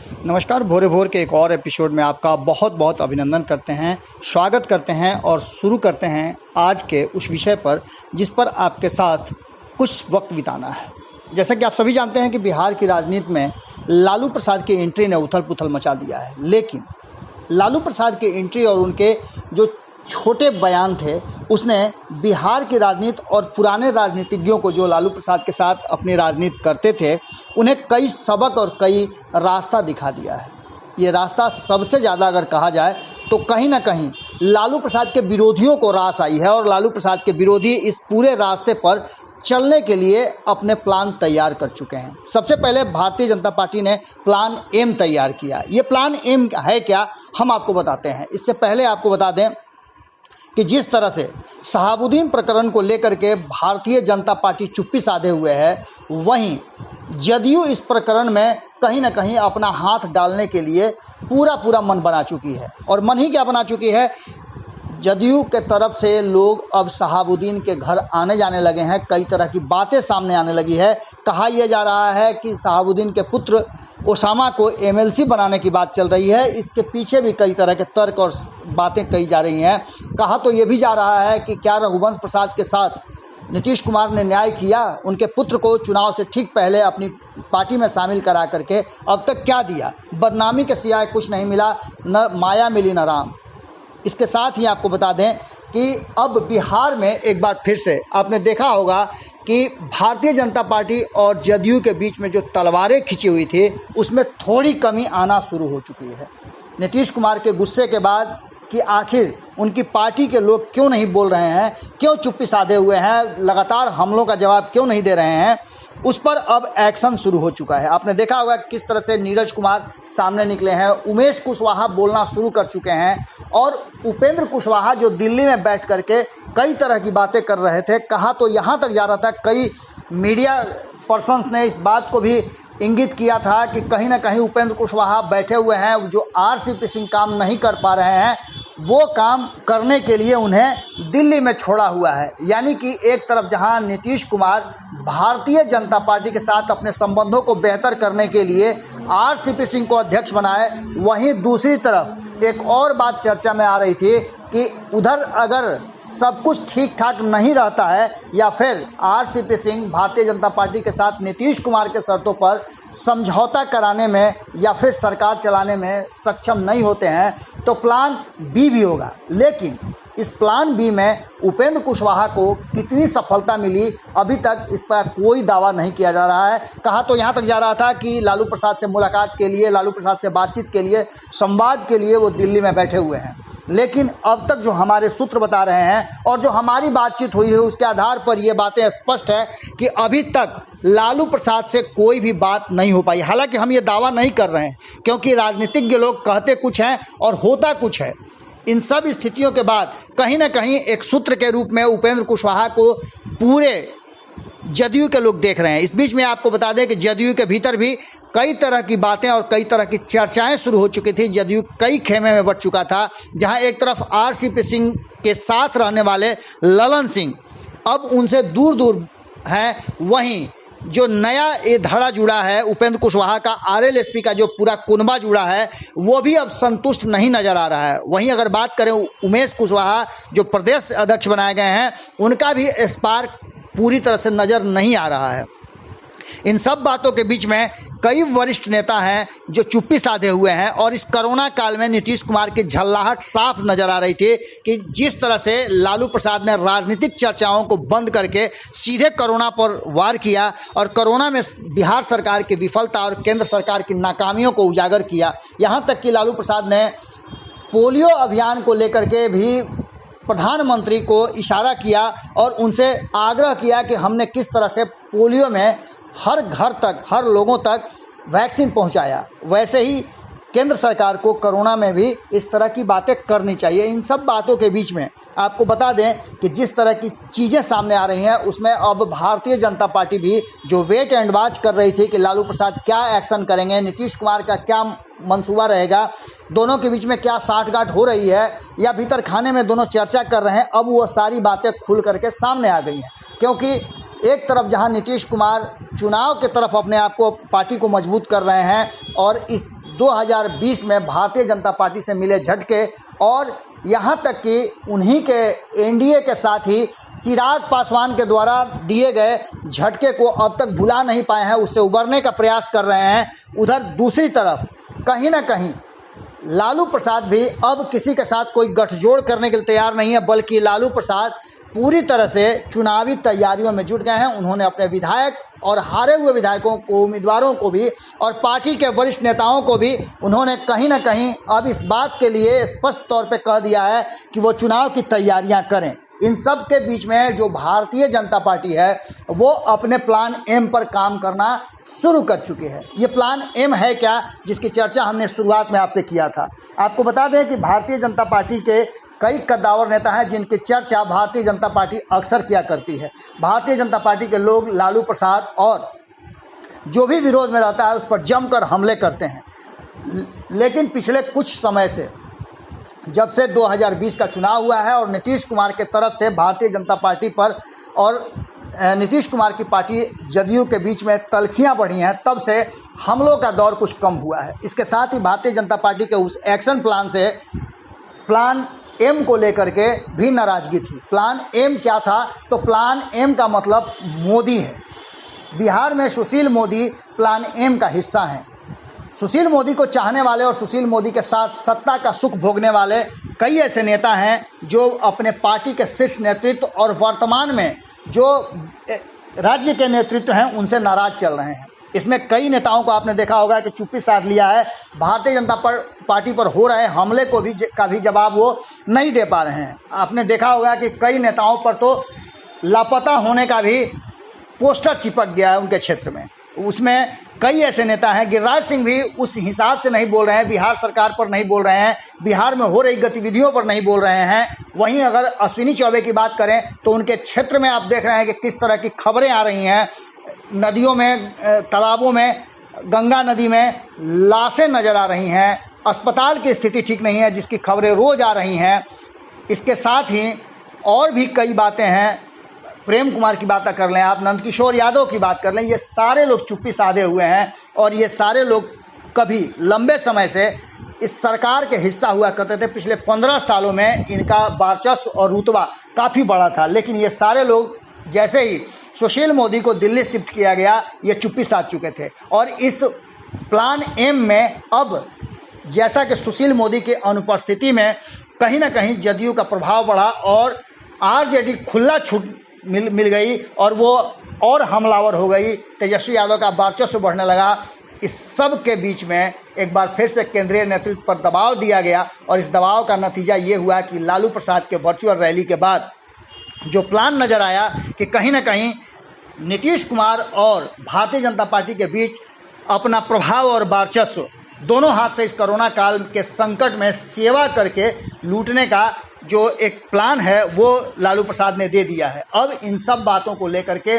नमस्कार, भोरे भोर के एक और एपिसोड में आपका बहुत बहुत अभिनंदन करते हैं, स्वागत करते हैं और शुरू करते हैं आज के उस विषय पर जिस पर आपके साथ कुछ वक्त बिताना है। जैसा कि आप सभी जानते हैं कि बिहार की राजनीति में लालू प्रसाद की एंट्री ने उथल पुथल मचा दिया है, लेकिन लालू प्रसाद की एंट्री और उनके जो छोटे बयान थे उसने बिहार की राजनीति और पुराने राजनीतिज्ञों को जो लालू प्रसाद के साथ अपनी राजनीति करते थे उन्हें कई सबक और कई रास्ता दिखा दिया है। ये रास्ता सबसे ज़्यादा अगर कहा जाए तो कहीं ना कहीं लालू प्रसाद के विरोधियों को रास आई है और लालू प्रसाद के विरोधी इस पूरे रास्ते पर चलने के लिए अपने प्लान तैयार कर चुके हैं। सबसे पहले भारतीय जनता पार्टी ने प्लान एम तैयार किया। ये प्लान एम है क्या, हम आपको बताते हैं। इससे पहले आपको बता दें कि जिस तरह से शहाबुद्दीन प्रकरण को लेकर के भारतीय जनता पार्टी चुप्पी साधे हुए है, वहीं जदयू इस प्रकरण में कहीं ना कहीं अपना हाथ डालने के लिए पूरा मन बना चुकी है। और मन ही क्या बना चुकी है, जदयू के तरफ से लोग अब शहाबुद्दीन के घर आने जाने लगे हैं। कई तरह की बातें सामने आने लगी है। कहा यह जा रहा है कि शहाबुद्दीन के पुत्र ओसामा को एमएलसी बनाने की बात चल रही है। इसके पीछे भी कई तरह के तर्क और बातें कही जा रही हैं। कहा तो ये भी जा रहा है कि क्या रघुवंश प्रसाद के साथ नीतीश कुमार ने न्याय किया, उनके पुत्र को चुनाव से ठीक पहले अपनी पार्टी में शामिल करा करके अब तक क्या दिया, बदनामी के सिवाय कुछ नहीं मिला, न माया मिली न राम। इसके साथ ही आपको बता दें कि अब बिहार में एक बार फिर से आपने देखा होगा कि भारतीय जनता पार्टी और जदयू के बीच में जो तलवारें खिंची हुई थी उसमें थोड़ी कमी आना शुरू हो चुकी है। नीतीश कुमार के गुस्से के बाद कि आखिर उनकी पार्टी के लोग क्यों नहीं बोल रहे हैं, क्यों चुप्पी साधे हुए हैं, लगातार हमलों का जवाब क्यों नहीं दे रहे हैं, उस पर अब एक्शन शुरू हो चुका है। आपने देखा होगा किस तरह से नीरज कुमार सामने निकले हैं, उमेश कुशवाहा बोलना शुरू कर चुके हैं और उपेंद्र कुशवाहा जो दिल्ली में बैठ करके कई तरह की बातें कर रहे थे। कहा तो यहाँ तक जा रहा था, कई मीडिया पर्सन्स ने इस बात को भी इंगित किया था कि कहीं ना कहीं उपेंद्र कुशवाहा बैठे हुए हैं, जो आरसीपी सिंह काम नहीं कर पा रहे हैं वो काम करने के लिए उन्हें दिल्ली में छोड़ा हुआ है। यानी कि एक तरफ जहां नीतीश कुमार भारतीय जनता पार्टी के साथ अपने संबंधों को बेहतर करने के लिए आरसीपी सिंह को अध्यक्ष बनाए, वहीं दूसरी तरफ एक और बात चर्चा में आ रही थी कि उधर अगर सब कुछ ठीक ठाक नहीं रहता है या फिर आरसीपी सिंह भारतीय जनता पार्टी के साथ नीतीश कुमार के शर्तों पर समझौता कराने में या फिर सरकार चलाने में सक्षम नहीं होते हैं तो प्लान बी भी होगा। लेकिन इस प्लान बी में उपेंद्र कुशवाहा को कितनी सफलता मिली अभी तक इस पर कोई दावा नहीं किया जा रहा है। कहा तो यहाँ तक जा रहा था कि लालू प्रसाद से मुलाकात के लिए, लालू प्रसाद से बातचीत के लिए, संवाद के लिए वो दिल्ली में बैठे हुए हैं। लेकिन अब तक जो हमारे सूत्र बता रहे हैं और जो हमारी बातचीत हुई है उसके आधार पर ये बातें स्पष्ट है कि अभी तक लालू प्रसाद से कोई भी बात नहीं हो पाई। हालांकि हम ये दावा नहीं कर रहे हैं क्योंकि राजनीतिज्ञ लोग कहते कुछ हैं और होता कुछ है। इन सब स्थितियों के बाद कहीं ना कहीं एक सूत्र के रूप में उपेंद्र कुशवाहा को पूरे जदयू के लोग देख रहे हैं। इस बीच में आपको बता दें कि जदयू के भीतर भी कई तरह की बातें और कई तरह की चर्चाएं शुरू हो चुकी थी। जदयू कई खेमे में बट चुका था, जहां एक तरफ आरसीपी सिंह के साथ रहने वाले ललन सिंह अब उनसे दूर हैं, वहीं जो नया ये धड़ा जुड़ा है उपेंद्र कुशवाहा का, आरएलएसपी का जो पूरा कुनबा जुड़ा है वो भी अब संतुष्ट नहीं नज़र आ रहा है। वहीं अगर बात करें उमेश कुशवाहा जो प्रदेश अध्यक्ष बनाए गए हैं, उनका भी स्पार्क पूरी तरह से नज़र नहीं आ रहा है। इन सब बातों के बीच में कई वरिष्ठ नेता हैं जो चुप्पी साधे हुए हैं और इस कोरोना काल में नीतीश कुमार की झल्लाहट साफ नजर आ रही थी कि जिस तरह से लालू प्रसाद ने राजनीतिक चर्चाओं को बंद करके सीधे कोरोना पर वार किया और कोरोना में बिहार सरकार की विफलता और केंद्र सरकार की नाकामियों को उजागर किया। यहाँ तक कि लालू प्रसाद ने पोलियो अभियान को लेकर के भी प्रधानमंत्री को इशारा किया और उनसे आग्रह किया कि हमने किस तरह से पोलियो में हर घर तक, हर लोगों तक वैक्सीन पहुंचाया, वैसे ही केंद्र सरकार को कोरोना में भी इस तरह की बातें करनी चाहिए। इन सब बातों के बीच में आपको बता दें कि जिस तरह की चीज़ें सामने आ रही हैं उसमें अब भारतीय जनता पार्टी भी जो वेट एंड वॉच कर रही थी कि लालू प्रसाद क्या एक्शन करेंगे, नीतीश कुमार का क्या मंसूबा रहेगा, दोनों के बीच में क्या साठगांठ हो रही है या भीतर खाने में दोनों चर्चा कर रहे हैं, अब वो सारी बातें खुल करके सामने आ गई हैं। क्योंकि एक तरफ जहां नीतीश कुमार चुनाव की तरफ अपने आप को, पार्टी को मजबूत कर रहे हैं और इस 2020 में भारतीय जनता पार्टी से मिले झटके और यहाँ तक कि उन्हीं के एनडीए के साथ ही चिराग पासवान के द्वारा दिए गए झटके को अब तक भुला नहीं पाए हैं, उससे उबरने का प्रयास कर रहे हैं। उधर दूसरी तरफ कहीं ना कहीं लालू प्रसाद भी अब किसी के साथ कोई गठजोड़ करने के लिए तैयार नहीं है, बल्कि लालू प्रसाद पूरी तरह से चुनावी तैयारियों में जुट गए हैं। उन्होंने अपने विधायक और हारे हुए विधायकों को, उम्मीदवारों को भी और पार्टी के वरिष्ठ नेताओं को भी उन्होंने कहीं ना कहीं अब इस बात के लिए स्पष्ट तौर पे कह दिया है कि वो चुनाव की तैयारियां करें। इन सब के बीच में जो भारतीय जनता पार्टी है वो अपने प्लान एम पर काम करना शुरू कर चुकी है। ये प्लान एम है क्या, जिसकी चर्चा हमने शुरुआत में आपसे किया था। आपको बता दें कि भारतीय जनता पार्टी के कई कद्दावर नेता हैं जिनकी चर्चा भारतीय जनता पार्टी अक्सर किया करती है। भारतीय जनता पार्टी के लोग लालू प्रसाद और जो भी विरोध में रहता है उस पर जमकर हमले करते हैं। लेकिन पिछले कुछ समय से, जब से 2020 का चुनाव हुआ है और नीतीश कुमार के तरफ से भारतीय जनता पार्टी पर और नीतीश कुमार की पार्टी जदयू के बीच में तल्खियां बढ़ी हैं, तब से हमलों का दौर कुछ कम हुआ है। इसके साथ ही भारतीय जनता पार्टी के उस एक्शन प्लान से प्लान एम को लेकर के भी नाराजगी थी। प्लान एम क्या था? तो प्लान एम का मतलब मोदी है। बिहार में सुशील मोदी प्लान एम का हिस्सा हैं। सुशील मोदी को चाहने वाले और सुशील मोदी के साथ सत्ता का सुख भोगने वाले कई ऐसे नेता हैं जो अपने पार्टी के शीर्ष नेतृत्व और वर्तमान में जो राज्य के नेतृत्व हैं उनसे नाराज चल रहे हैं। इसमें कई नेताओं को आपने देखा होगा कि चुप्पी साध लिया है। भारतीय जनता पार्टी पर हो रहे हमले को भी का भी जवाब वो नहीं दे पा रहे हैं। आपने देखा होगा कि कई नेताओं पर तो लापता होने का भी पोस्टर चिपक गया है उनके क्षेत्र में। उसमें कई ऐसे नेता हैं, गिरिराज सिंह भी उस हिसाब से नहीं बोल रहे हैं, बिहार सरकार पर नहीं बोल रहे हैं, बिहार में हो रही गतिविधियों पर नहीं बोल रहे हैं। वहीं अगर अश्विनी चौबे की बात करें तो उनके क्षेत्र में आप देख रहे हैं कि किस तरह की खबरें आ रही हैं। नदियों में, तालाबों में, गंगा नदी में लाशें नज़र आ रही हैं। अस्पताल की स्थिति ठीक नहीं है, जिसकी खबरें रोज़ आ रही हैं। इसके साथ ही और भी कई बातें हैं। प्रेम कुमार की बात कर लें आप, नंदकिशोर यादव की बात कर लें, ये सारे लोग चुप्पी साधे हुए हैं और ये सारे लोग कभी लंबे समय से इस सरकार के हिस्सा हुआ करते थे। पिछले 15 सालों में इनका वर्चस्व और रुतबा काफ़ी बड़ा था, लेकिन ये सारे लोग जैसे ही सुशील मोदी को दिल्ली शिफ्ट किया गया, ये चुप्पी साध चुके थे। और इस प्लान एम में अब जैसा कि सुशील मोदी की अनुपस्थिति में कहीं ना कहीं जदयू का प्रभाव बढ़ा और आरजेडी खुला छूट मिल गई और वो और हमलावर हो गई। तेजस्वी यादव का वर्चस्व बढ़ने लगा। इस सब के बीच में एक बार फिर से केंद्रीय नेतृत्व पर दबाव दिया गया और इस दबाव का नतीजा ये हुआ कि लालू प्रसाद के वर्चुअल रैली के बाद जो प्लान नज़र आया कि कहीं ना कहीं नीतीश कुमार और भारतीय जनता पार्टी के बीच अपना प्रभाव और वर्चस्व दोनों हाथ से इस कोरोना काल के संकट में सेवा करके लूटने का जो एक प्लान है वो लालू प्रसाद ने दे दिया है। अब इन सब बातों को लेकर के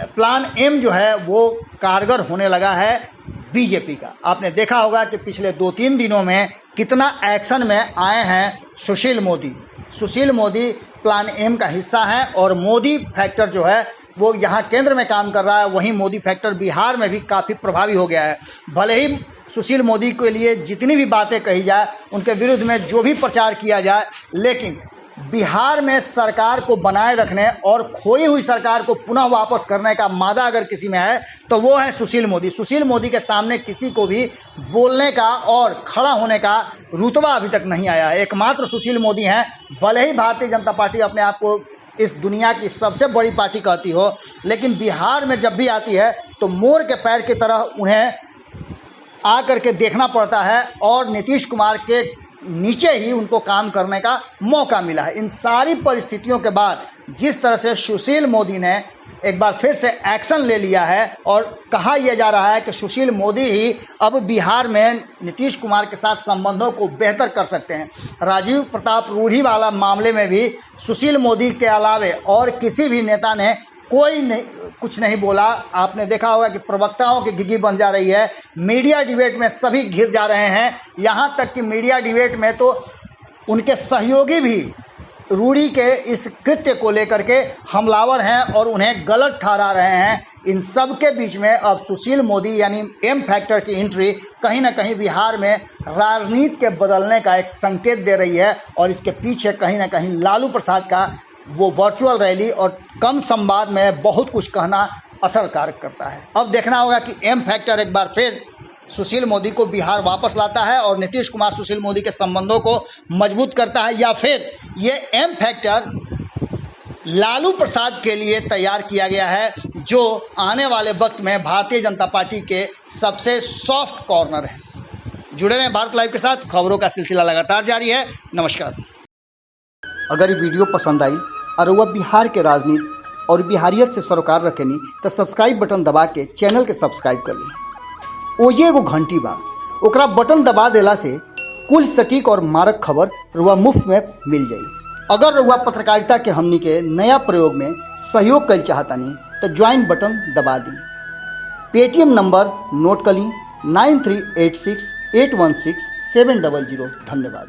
प्लान एम जो है वो कारगर होने लगा है बीजेपी का। आपने देखा होगा कि पिछले 2-3 दिनों में कितना एक्शन में आए हैं सुशील मोदी। सुशील मोदी प्लान एम का हिस्सा है और मोदी फैक्टर जो है वो यहाँ केंद्र में काम कर रहा है, वहीं मोदी फैक्टर बिहार में भी काफ़ी प्रभावी हो गया है। भले ही सुशील मोदी के लिए जितनी भी बातें कही जाए, उनके विरुद्ध में जो भी प्रचार किया जाए, लेकिन बिहार में सरकार को बनाए रखने और खोई हुई सरकार को पुनः वापस करने का मादा अगर किसी में है तो वो है सुशील मोदी। सुशील मोदी के सामने किसी को भी बोलने का और खड़ा होने का रुतबा अभी तक नहीं आया है। एकमात्र सुशील मोदी हैं। भले ही भारतीय जनता पार्टी अपने आप को इस दुनिया की सबसे बड़ी पार्टी कहती हो, लेकिन बिहार में जब भी आती है तो मोर के पैर की तरह उन्हें आ करके देखना पड़ता है और नीतीश कुमार के नीचे ही उनको काम करने का मौका मिला है। इन सारी परिस्थितियों के बाद जिस तरह से सुशील मोदी ने एक बार फिर से एक्शन ले लिया है और कहा यह जा रहा है कि सुशील मोदी ही अब बिहार में नीतीश कुमार के साथ संबंधों को बेहतर कर सकते हैं। राजीव प्रताप रूढ़ी वाला मामले में भी सुशील मोदी के अलावे और किसी भी नेता ने कुछ नहीं बोला। आपने देखा होगा कि प्रवक्ताओं की गिगी बन जा रही है। मीडिया डिबेट में सभी घिर जा रहे हैं, यहाँ तक कि मीडिया डिबेट में तो उनके सहयोगी भी रूडी के इस कृत्य को लेकर के हमलावर हैं और उन्हें गलत ठहरा रहे हैं। इन सब के बीच में अब सुशील मोदी यानी एम फैक्टर की एंट्री कहीं ना कहीं बिहार में राजनीति के बदलने का एक संकेत दे रही है और इसके पीछे कहीं ना कहीं लालू प्रसाद का वो वर्चुअल रैली और कम संवाद में बहुत कुछ कहना असर कारक करता है। अब देखना होगा कि एम फैक्टर एक बार फिर सुशील मोदी को बिहार वापस लाता है और नीतीश कुमार सुशील मोदी के संबंधों को मजबूत करता है, या फिर ये एम फैक्टर लालू प्रसाद के लिए तैयार किया गया है, जो आने वाले वक्त में भारतीय जनता पार्टी के सबसे सॉफ्ट कॉर्नर है। जुड़े रहें भारत लाइव के साथ, खबरों का सिलसिला लगातार जारी है। नमस्कार। अगर ये वीडियो पसंद आई और वह बिहार के राजनीति और बिहारियत से सरोकार रखेनी तो सब्सक्राइब बटन दबा के चैनल के सब्सक्राइब कर ली। ओजे एगो घंटी बा, ओकरा बटन दबा देला से कुल सटीक और मारक खबर रुआ मुफ्त में मिल जाई। अगर रुआ पत्रकारिता के हमनी के नया प्रयोग में सहयोग कर चाहतानी तो ज्वाइन बटन दबा दी। पेटीएम नंबर नोट कर ली 9386816700। धन्यवाद।